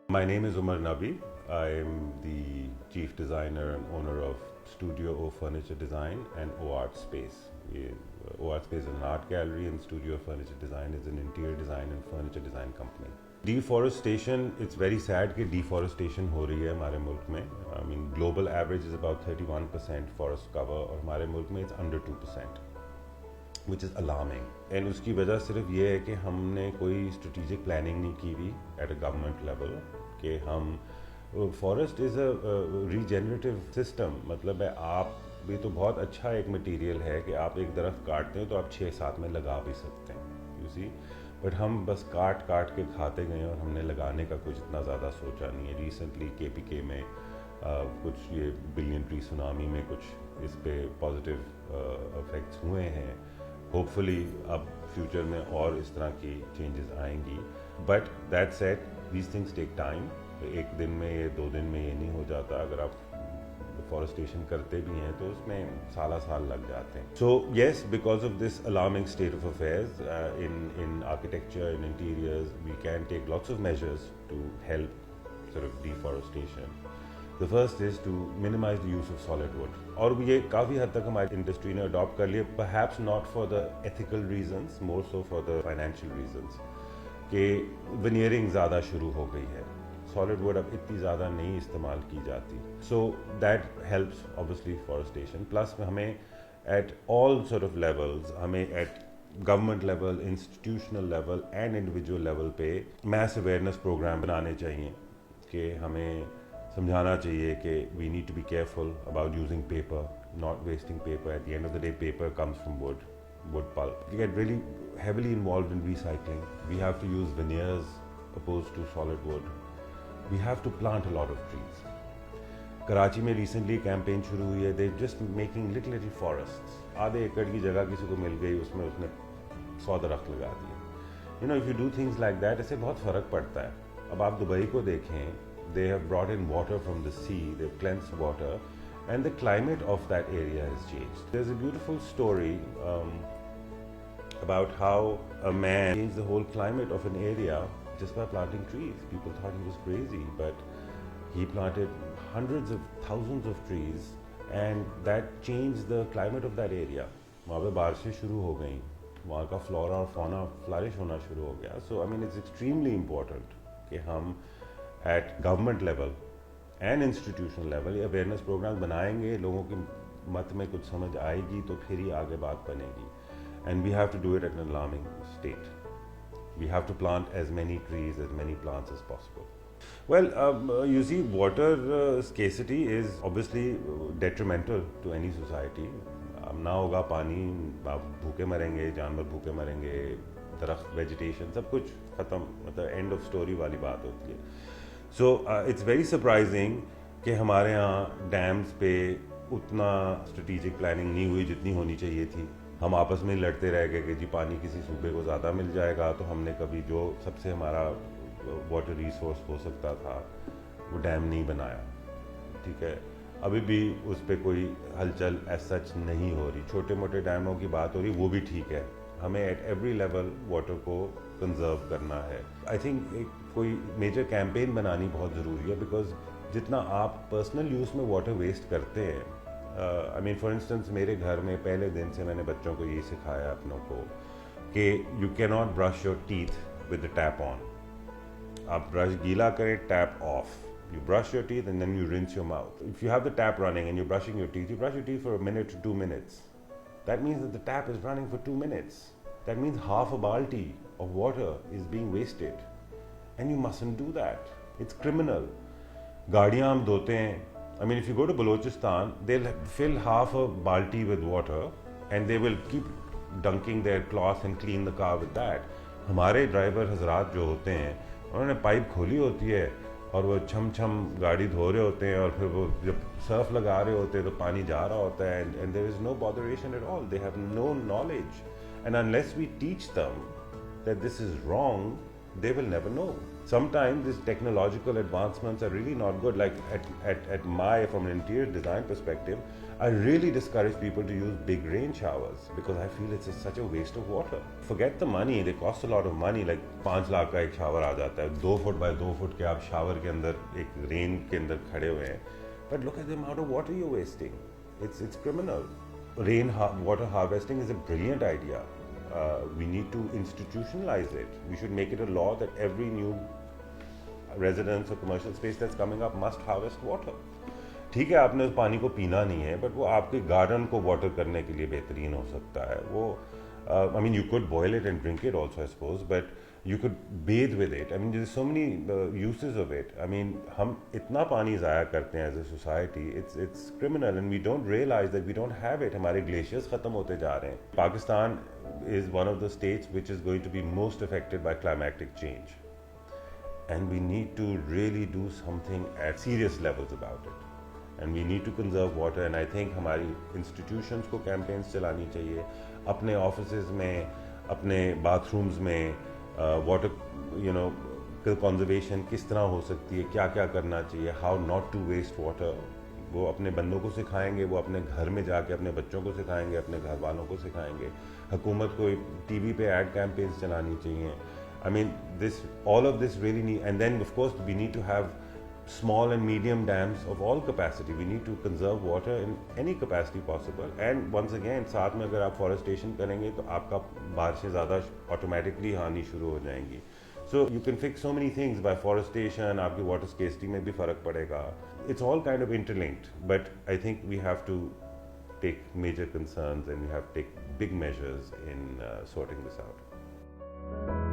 My name is Umar Nabi. I am the chief designer and owner of Studio O Furniture Design and O Art Space. O Art Space is an art gallery and Studio Furniture Design is an interior design and furniture design company. Deforestation, it's very sad कि deforestation हो रही है हमारे मुल्क में. I mean, global average is about 31% forest cover और हमारे मुल्क में it's under 2%. Which is alarming. And उसकी वजह सिर्फ ये है कि हमने कोई strategic planning नहीं की हुई at a government level कि हम forest is a regenerative system. मतलब है आप भी तो बहुत अच्छा एक मटेरियल है कि आप एक दरख्त काटते हो तो आप 6-7 में लगा भी सकते हैं, यू सी. बट हम बस काट काट के खाते गए और हमने लगाने का कुछ इतना ज़्यादा सोचा नहीं है. रिसेंटली KPK में कुछ ये बिलियन ट्री सुनामी में कुछ इस पे पॉजिटिव इफेक्ट्स हुए हैं. होपफुली अब फ्यूचर में और इस तरह की चेंजेस आएंगी. But that said, these things take time. एक दिन में ये 2 दिन में ये नहीं हो जाता. अगर आप डिफॉरेस्टेशन करते भी हैं तो उसमें साल लग जाते हैं. So yes, because of this alarming state of affairs in architecture, in interiors, we can take lots of measures to help sort of deforestation. The first is to minimize the use of solid wood. और ये काफ़ी हद तक हमारी industry ने adopt कर लिया, perhaps not for the ethical reasons, more so for the financial reasons. कि veneering ज़्यादा शुरू हो गई है, solid wood अब इतनी ज़्यादा नहीं इस्तेमाल की जाती. So that helps obviously forestation. Plus हमें at all sort of levels, हमें at government level, institutional level and individual level पे मैस अवेयरनेस प्रोग्राम बनाने चाहिए कि हमें समझाना चाहिए कि we need to be careful about using paper, not wasting paper. At the end of the day paper comes from wood pulp. We get really heavily involved in recycling. We have to use veneers opposed to solid wood. We have to plant a lot of trees. Karachi में recently campaign शुरू हुई है. They just making little forests. आधे एकड़ की जगह किसी को मिल गई, उसमें उसने 100 दरख्त लगा दिए. You know, if you do things like that, इससे बहुत फ़र्क पड़ता है. अब आप दुबई को देखें, they have brought in water from the sea, they've cleansed water, and the climate of that area has changed. There's a beautiful story about how a man changed the whole climate of an area just by planting trees. People thought he was crazy, but he planted hundreds of thousands of trees, and that changed the climate of that area. वहाँ पे बारिशें शुरू हो गई, वहाँ का flora और fauna flourish होना शुरू हो गया. So I mean, it's extremely important कि हम at government level and institutional level awareness programs बनाएंगे. लोगों की मत में कुछ समझ आएगी तो फिर ही आगे बात बनेगी. And we have to do it at an alarming state. We have to plant as many trees, as many plants as possible. Well, you see, water scarcity is obviously detrimental to any society. अब ना होगा पानी, आप भूखे मरेंगे, जानवर भूखे मरेंगे, दरख्त, वेजिटेशन सब कुछ ख़त्म. मतलब एंड ऑफ स्टोरी वाली बात होती है. सो इट्स वेरी सरप्राइजिंग कि हमारे यहाँ डैम्स पे उतना स्ट्रेटेजिक प्लानिंग नहीं हुई जितनी होनी चाहिए थी. हम आपस में लड़ते रह गए कि जी पानी किसी सूबे को ज़्यादा मिल जाएगा, तो हमने कभी जो सबसे हमारा वाटर रिसोर्स हो सकता था वो डैम नहीं बनाया. ठीक है, अभी भी उस पर कोई हलचल एज सच नहीं हो रही. छोटे मोटे डैमों की बात हो रही, वो भी ठीक है. हमें एट एवरी लेवल वाटर को कंजर्व करना है. आई थिंक एक कोई मेजर कैंपेन बनानी बहुत ज़रूरी है, बिकॉज जितना आप पर्सनल यूज़ में वाटर वेस्ट करते हैं, आई मीन फॉर इंस्टेंस मेरे घर में पहले दिन से मैंने बच्चों को ये सिखाया अपनों को कि you can not brush your teeth with the tap on. आप ब्रश गीला करें, tap of. You brush your teeth and then you rinse your mouth. If you have the tap running and you're brushing your teeth, you brush your teeth for a minute to 2 minutes. That means that the tap is running for 2 minutes. That means half a balti of water is being wasted. And you mustn't do that. It's criminal. गाड़ियाँ हम धोते हैं. I mean, if you go to Balochistan, they'll fill half a balti with water and they will keep dunking their cloth and clean the car with that. हमारे driver हजरात जो होते हैं, उन्होंने पाइप खोली होती है और वो छम छम गाड़ी धो रहे होते हैं, और फिर वो जब सर्फ लगा रहे होते हैं तो पानी जा रहा होता है. And there is no botheration at all. They have no knowledge. And unless we teach them that this is wrong, they will never know. Sometimes these technological advancements are really not good. Like from an interior design perspective, I really discourage people to use big rain showers because I feel it's such a waste of water. Forget the money, they cost a lot of money. Like 5 lakh का एक shower आ जाता है, 2 foot by 2 foot के आप shower के अंदर एक rain के अंदर खड़े हुए हैं. But look at the amount of water you're wasting. It's criminal. Water harvesting is a brilliant idea. We need to institutionalize it. We should make it a law that every new residence or commercial space that's coming up must harvest water. ठीक है, आपने उस पानी को पीना नहीं है, but वो आपके गार्डन को वाटर करने के लिए बेहतरीन हो सकता है. वो I mean, you could boil it and drink it also, I suppose, but you could bathe with it. I mean, there's so many uses of it. I mean, हम इतना पानी ज़ाया करते हैं as a society. It's criminal, and we don't realize that we don't have it. हमारे glaciers ख़त्म होते जा रहे हैं. Pakistan is one of the states which is going to be most affected by climatic change, and we need to really do something at serious levels about it. And we need to conserve water, and I think हमारी institutions को campaigns चलानी चाहिए. अपने offices में, अपने bathrooms में water, conservation किस तरह हो सकती है, क्या क्या करना चाहिए, how not to waste water. वो अपने बंदों को सिखाएंगे, वो अपने घर में जाके अपने बच्चों को सिखाएंगे, अपने घर वालों को सिखाएंगे. हुकूमत को टीवी पे ad campaigns चलानी चाहिए. I mean, all of this really need, and then of course we need to have small and medium dams of all capacity. We need to conserve water in any capacity possible. And once again, साथ में अगर आप forestation करेंगे तो आपका बारिशें ज़्यादा automatically आनी शुरू हो जाएंगी. So you can fix so many things by forestation. आपकी water scarcity में भी फ़र्क पड़ेगा. It's all kind of interlinked. But I think we have to take major concerns and we have to take big measures in sorting this out.